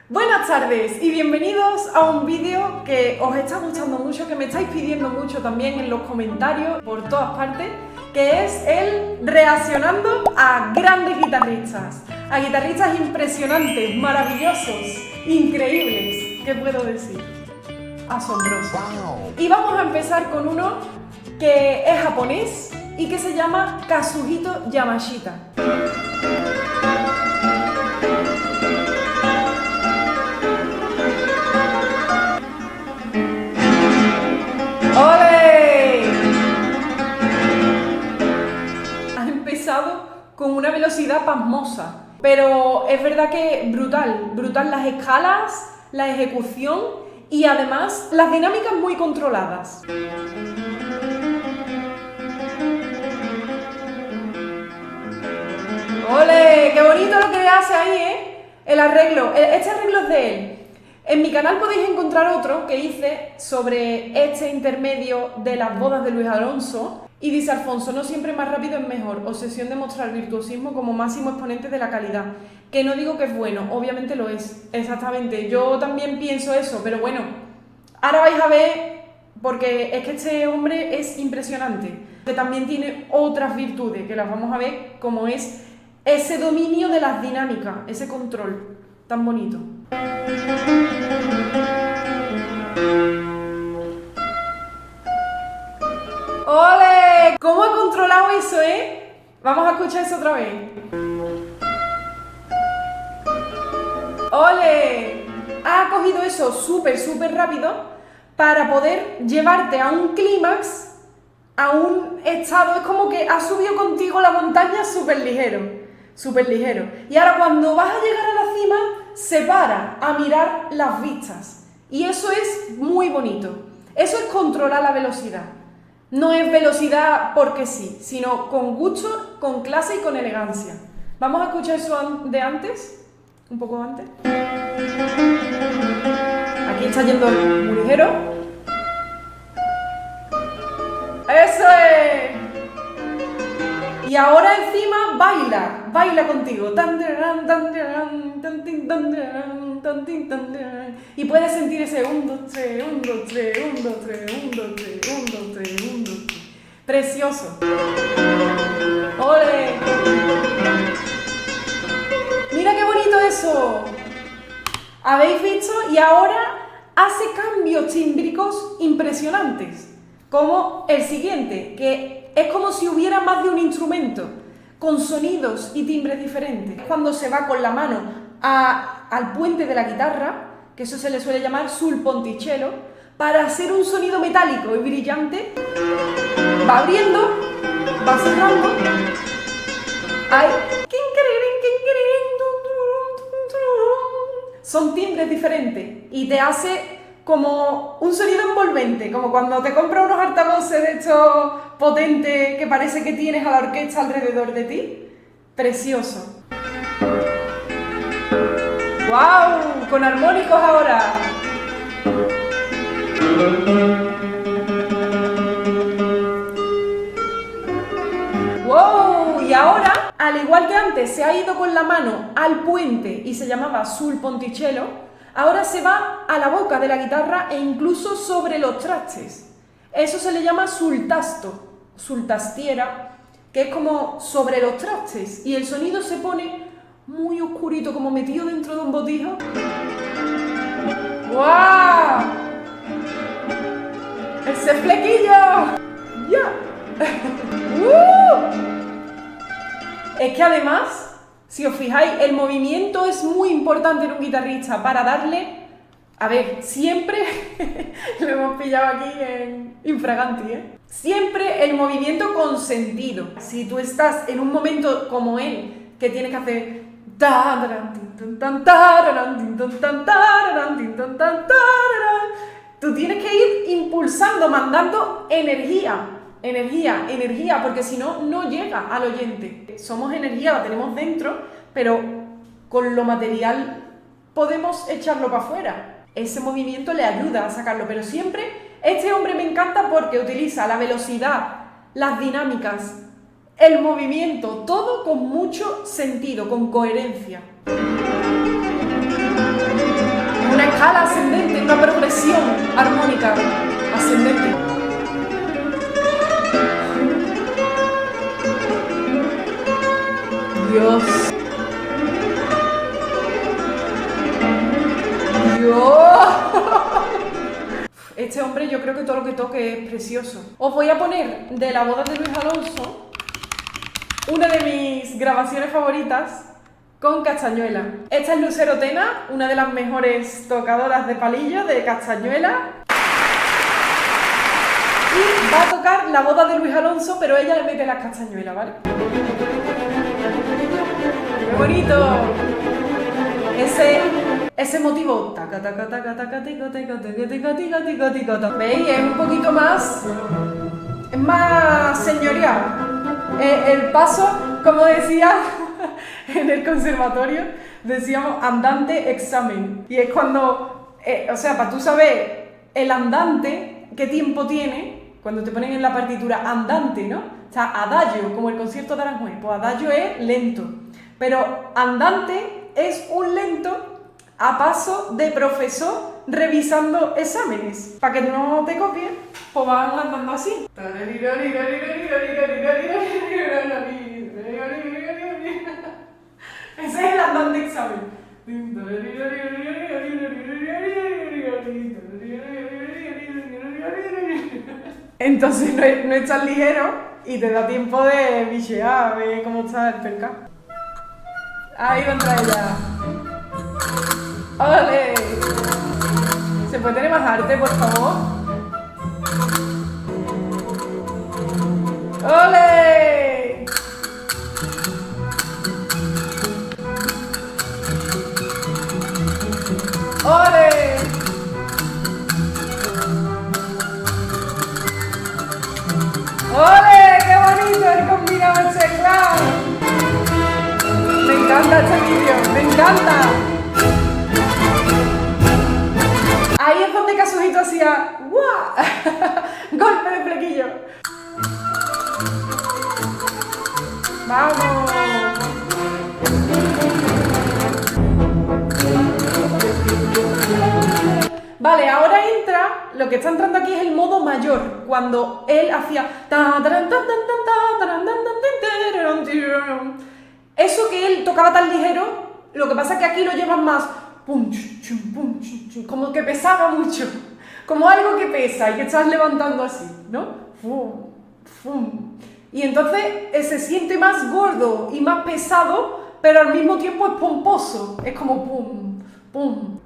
Buenas tardes y bienvenidos a un vídeo que os está gustando mucho, que me estáis pidiendo mucho también en los comentarios por todas partes, que es el reaccionando a grandes guitarristas, a guitarristas impresionantes, maravillosos, increíbles, ¿qué puedo decir? Asombrosos. Wow. Y vamos a empezar con uno que es japonés y que se llama Kazuhito Yamashita. ¡Ole! Ha empezado con una velocidad pasmosa, pero es verdad que brutal las escalas, la ejecución y además las dinámicas muy controladas. ¡Ole! ¡Qué bonito lo que hace ahí, el arreglo! Este arreglo es de él. En mi canal podéis encontrar otro que hice sobre este intermedio de las bodas de Luis Alonso y dice Alfonso, no siempre más rápido es mejor, obsesión de mostrar virtuosismo como máximo exponente de la calidad. Que no digo que es bueno, obviamente lo es, exactamente, yo también pienso eso, pero bueno, ahora vais a ver, porque es que este hombre es impresionante, que también tiene otras virtudes, que las vamos a ver, como es ese dominio de las dinámicas, ese control tan bonito. ¡Ole! ¿Cómo ha controlado eso, Vamos a escuchar eso otra vez. ¡Ole! Ha cogido eso súper rápido para poder llevarte a un clímax, a un estado, es como que ha subido contigo la montaña súper ligero. Y ahora cuando vas a llegar a la cima, se para a mirar las vistas. Y eso es muy bonito. Eso es controlar la velocidad. No es velocidad porque sí, sino con gusto, con clase y con elegancia. Vamos a escuchar eso de antes, un poco antes. Aquí está yendo muy ligero. ¡Eso es! Y ahora encima baila contigo. Y puedes sentir ese 1, 2, 3, 1, 2, 3, 1, 2, 3, 1, 2, 3, 1, 2, 3, 1, 2, 3. Precioso. ¡Ole! Mira qué bonito eso. ¿Habéis visto? Y ahora hace cambios tímbricos impresionantes. Como el siguiente, que es como si hubiera más de un instrumento, con sonidos y timbres diferentes. Cuando se va con la mano al puente de la guitarra, que eso se le suele llamar sul ponticello, para hacer un sonido metálico y brillante, va abriendo, va cerrando. ¡Ay! Son timbres diferentes y te hace como un sonido envolvente, como cuando te compras unos altavoces de estos potentes que parece que tienes a la orquesta alrededor de ti. Precioso. ¡Wow! Con armónicos ahora. ¡Wow! Y ahora, al igual que antes se ha ido con la mano al puente y se llamaba sul ponticello, ahora se va a la boca de la guitarra e incluso sobre los trastes. Eso se le llama sultasto, sultastiera, que es como sobre los trastes. Y el sonido se pone muy oscurito, como metido dentro de un botijo. ¡Guau! ¡Ese flequillo! ¡Ya! Es que además, si os fijáis, el movimiento es muy importante en un guitarrista para darle... A ver, siempre... lo hemos pillado aquí en infraganti, Siempre el movimiento con sentido. Si tú estás en un momento como él, que tienes que hacer... Tú tienes que ir impulsando, mandando energía, porque si no, no llega al oyente. Somos energía, la tenemos dentro, pero con lo material podemos echarlo para afuera. Ese movimiento le ayuda a sacarlo, pero siempre este hombre me encanta porque utiliza la velocidad, las dinámicas, el movimiento, todo con mucho sentido, con coherencia. progresión armónica ascendente. Dios. Dios. Este hombre, yo creo que todo lo que toque es precioso. Os voy a poner de la boda de Luis Alonso una de mis grabaciones favoritas con castañuela. Esta es Lucero Tena, una de las mejores tocadoras de palillo de castañuela. Y va a tocar la boda de Luis Alonso, pero ella le mete las castañuelas, ¿vale? ¡Qué bonito! Ese motivo. ¿Veis? Es un poquito más. Es más señorial. El paso, como decía en el conservatorio, decíamos andante examen. Y es cuando. O sea, para tú saber el andante, qué tiempo tiene, cuando te ponen en la partitura andante, ¿no? O sea, adagio, como el concierto de Aranjuez. Pues adagio es lento. Pero andante es un lento a paso de profesor revisando exámenes. Para que no te copien, pues van andando así. Ese es el andante examen. Entonces no es tan ligero y te da tiempo de bichear, ver cómo está el percal. Ahí va a entrar ella. ¡Ole! ¿Se puede tener más arte, por favor? ¡Ole! ¡Ole! ¡Ole! ¡Qué bonito el combinado ese clown! Me encanta este vídeo, me encanta. Ahí es donde Casuhito hacía ¡guau! Golpe de flequillo. ¡Vamos! Vale, ahora entra, lo que está entrando aquí es el modo mayor, cuando él hacía eso que él tocaba tan ligero, lo que pasa es que aquí lo llevan más pum, chum, pum, chum, como que pesaba mucho, como algo que pesa y que estás levantando así, ¿no? Fum, fum. Y entonces se siente más gordo y más pesado, pero al mismo tiempo es pomposo, es como pum, pum.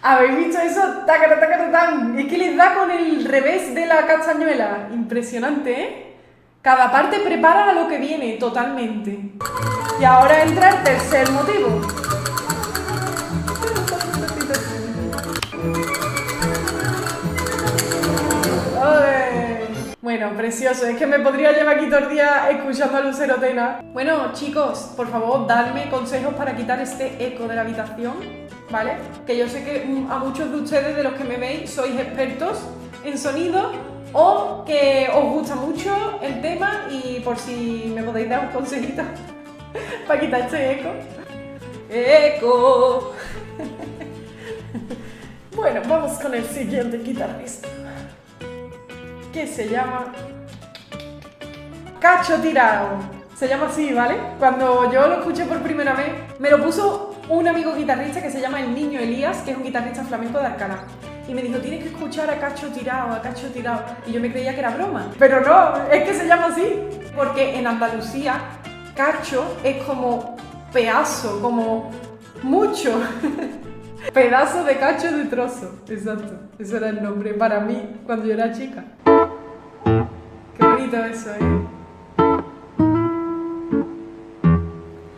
¿Habéis visto eso? ¡Tácata, tácata, tan! Es que les da con el revés de la castañuela. Impresionante, ¿eh? Cada parte prepara a lo que viene, totalmente. Y ahora entra el tercer motivo. ¡Ole! Bueno, precioso. Es que me podría llevar aquí todo el día escuchando a Lucero Tena. Bueno, chicos, por favor, dadme consejos para quitar este eco de la habitación. ¿Vale? Que yo sé que a muchos de ustedes, de los que me veis, sois expertos en sonido o que os gusta mucho el tema y por si me podéis dar un consejito para quitar este eco. ¡Eco! Bueno, vamos con el siguiente guitarrista, que se llama Cacho Tirao. Se llama así, ¿vale? Cuando yo lo escuché por primera vez, me lo puso un amigo guitarrista que se llama El Niño Elías, que es un guitarrista flamenco de Alcalá. Y me dijo, tienes que escuchar a Cacho Tirao, a Cacho Tirao. Y yo me creía que era broma. Pero no, es que se llama así. Porque en Andalucía, cacho es como pedazo, como mucho. Pedazo de cacho de trozo. Exacto. Ese era el nombre para mí cuando yo era chica. Qué bonito eso, ¿eh?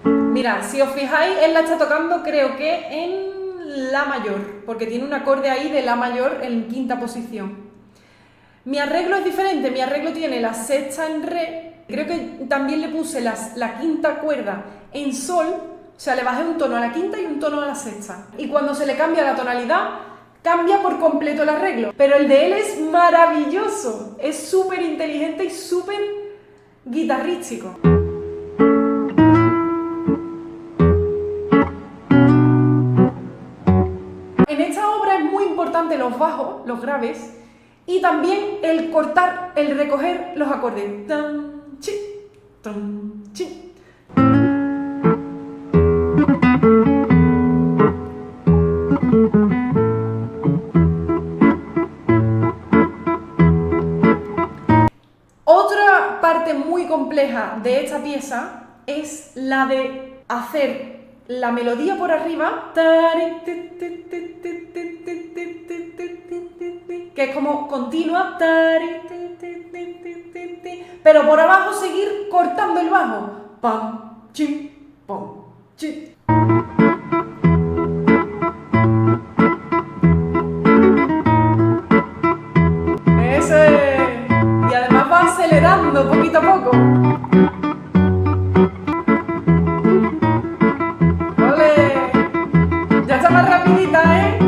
Mira, si os fijáis, él la está tocando creo que en La mayor, porque tiene un acorde ahí de La mayor en quinta posición. Mi arreglo es diferente, mi arreglo tiene la sexta en re, creo que también le puse la quinta cuerda en sol, o sea, le bajé un tono a la quinta y un tono a la sexta. Y cuando se le cambia la tonalidad, cambia por completo el arreglo. Pero el de él es maravilloso. Es súper inteligente y súper guitarrístico. En esta obra es muy importante los bajos, los graves, y también el cortar, el recoger los acordes. Tan, chi, tan, chi. Otra parte muy compleja de esta pieza es la de hacer la melodía por arriba, que es como continua, pero por abajo seguir cortando el bajo. Pam, chi, pam, chi. Ese. Y además va acelerando poquito a poco. ¡Ole! Ya está más rapidita, ¿eh?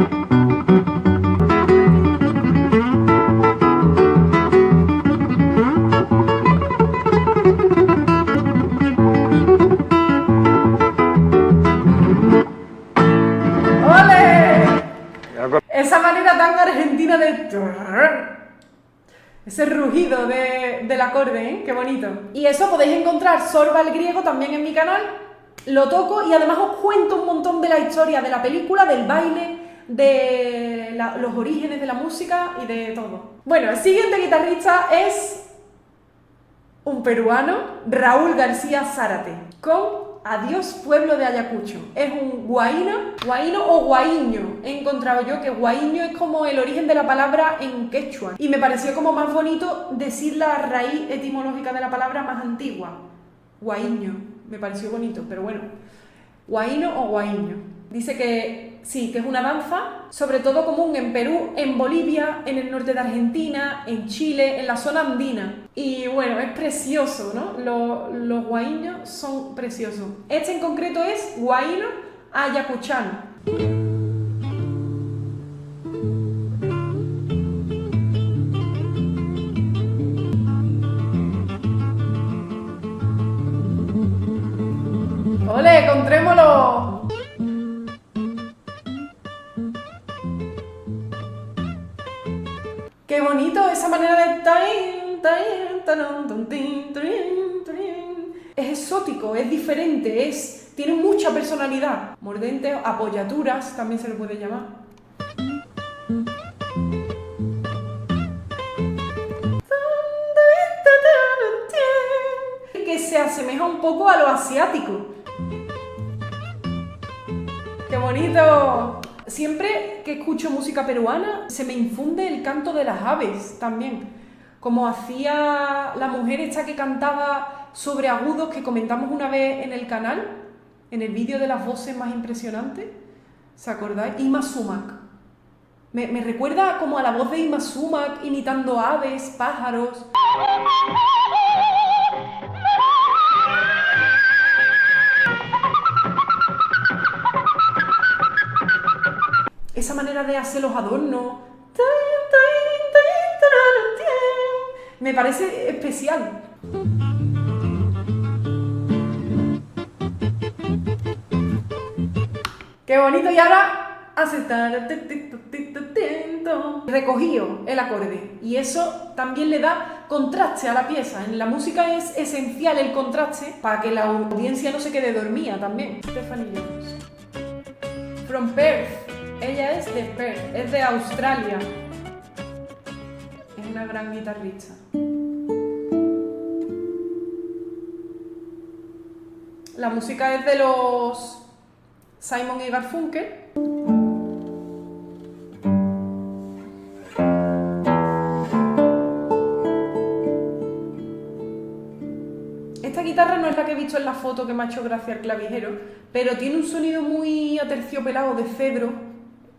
Esa manera tan argentina de... ese rugido del acorde, ¿eh? Qué bonito. Y eso podéis encontrar Sorba el griego también en mi canal. Lo toco y además os cuento un montón de la historia de la película, del baile, de los orígenes de la música y de todo. Bueno, el siguiente guitarrista es un peruano, Raúl García Zárate, con Adiós Pueblo de Ayacucho. Es un guaíno o guaiño. He encontrado yo que guaiño es como el origen de la palabra en quechua. Y me pareció como más bonito decir la raíz etimológica de la palabra más antigua. Guaiño. Me pareció bonito, pero bueno. Guaíno o guaiño. Dice que sí, que es una danza, sobre todo común en Perú, en Bolivia, en el norte de Argentina, en Chile, en la zona andina. Y bueno, es precioso, ¿no? Los guaiños son preciosos. Este en concreto es guaíno ayacuchano. ¡Ole, con trémolo! ¡Qué bonito esa manera de... Es exótico, es diferente, tiene mucha personalidad. Mordentes, apoyaturas, también se le puede llamar. Que se asemeja un poco a lo asiático. ¡Qué bonito! Siempre que escucho música peruana se me infunde el canto de las aves también. Como hacía la mujer esta que cantaba sobre agudos que comentamos una vez en el canal, en el vídeo de las voces más impresionantes. ¿Se acordáis? Ima Sumac. Me recuerda como a la voz de Ima Sumac imitando aves, pájaros. Esa manera de hacer los adornos. Me parece especial. Qué bonito. Y ahora hace recogido el acorde. Y eso también le da contraste a la pieza. En la música es esencial el contraste para que la audiencia no se quede dormida también. Stephanie Jones. From Perth. Ella es de Perth, es de Australia. Es una gran guitarrista. La música es de los Simon y Garfunkel. Esta guitarra no es la que he visto en la foto que me ha hecho gracia el clavijero, pero tiene un sonido muy aterciopelado de cedro.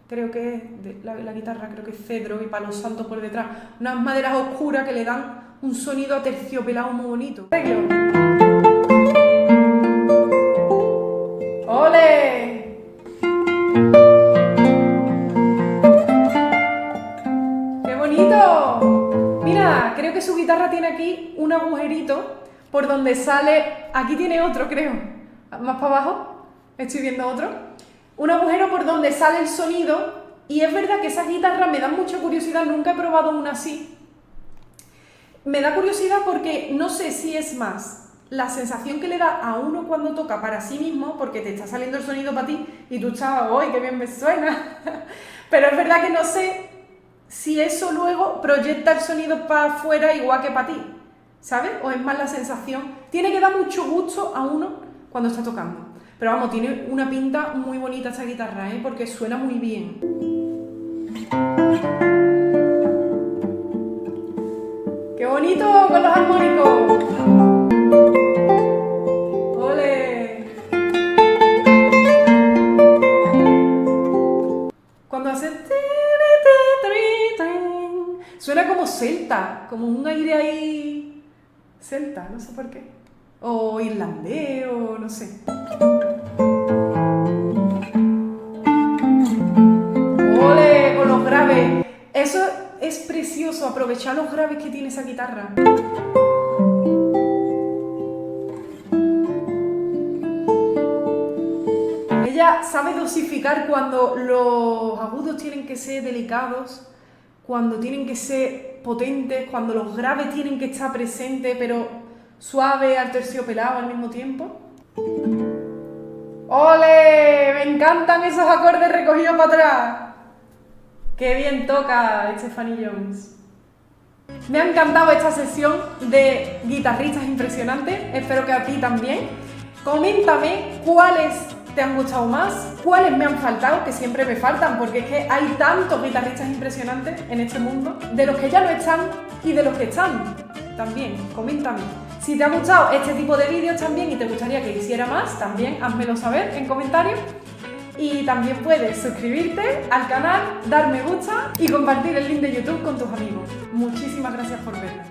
Creo que es la guitarra, creo que es cedro y palo santo por detrás. Unas maderas oscuras que le dan un sonido aterciopelado muy bonito. ¡Ole! que su guitarra tiene aquí un agujerito por donde sale, aquí tiene otro creo, más para abajo, estoy viendo otro, un agujero por donde sale el sonido, y es verdad que esas guitarras me dan mucha curiosidad, nunca he probado una así. Me da curiosidad porque no sé si es más la sensación que le da a uno cuando toca para sí mismo, porque te está saliendo el sonido para ti y tú estás, ¡ay, qué bien me suena! Pero es verdad que no sé si eso luego proyecta el sonido para afuera igual que para ti, ¿sabes? O es más la sensación. Tiene que dar mucho gusto a uno cuando está tocando. Pero vamos, tiene una pinta muy bonita esta guitarra, ¿eh? Porque suena muy bien. ¡Qué bonito con los armónicos! ¡Ole! Cuando hace... suena como celta, como un aire ahí... celta, no sé por qué. O irlandés, o no sé. ¡Ole! Con los graves. Eso es precioso, aprovechar los graves que tiene esa guitarra. Ella sabe dosificar cuando los agudos tienen que ser delicados, cuando tienen que ser potentes, cuando los graves tienen que estar presentes, pero suave, aterciopelado al mismo tiempo. ¡Ole! Me encantan esos acordes recogidos para atrás. ¡Qué bien toca Stephanie Jones! Me ha encantado esta sesión de guitarristas impresionantes, espero que a ti también. Coméntame cuáles te han gustado más, cuáles me han faltado, que siempre me faltan, porque es que hay tantos guitarristas impresionantes en este mundo, de los que ya no están y de los que están también. Coméntame. Si te ha gustado este tipo de vídeos también y te gustaría que hiciera más, también házmelo saber en comentarios. Y también puedes suscribirte al canal, dar me gusta y compartir el link de YouTube con tus amigos. Muchísimas gracias por verme.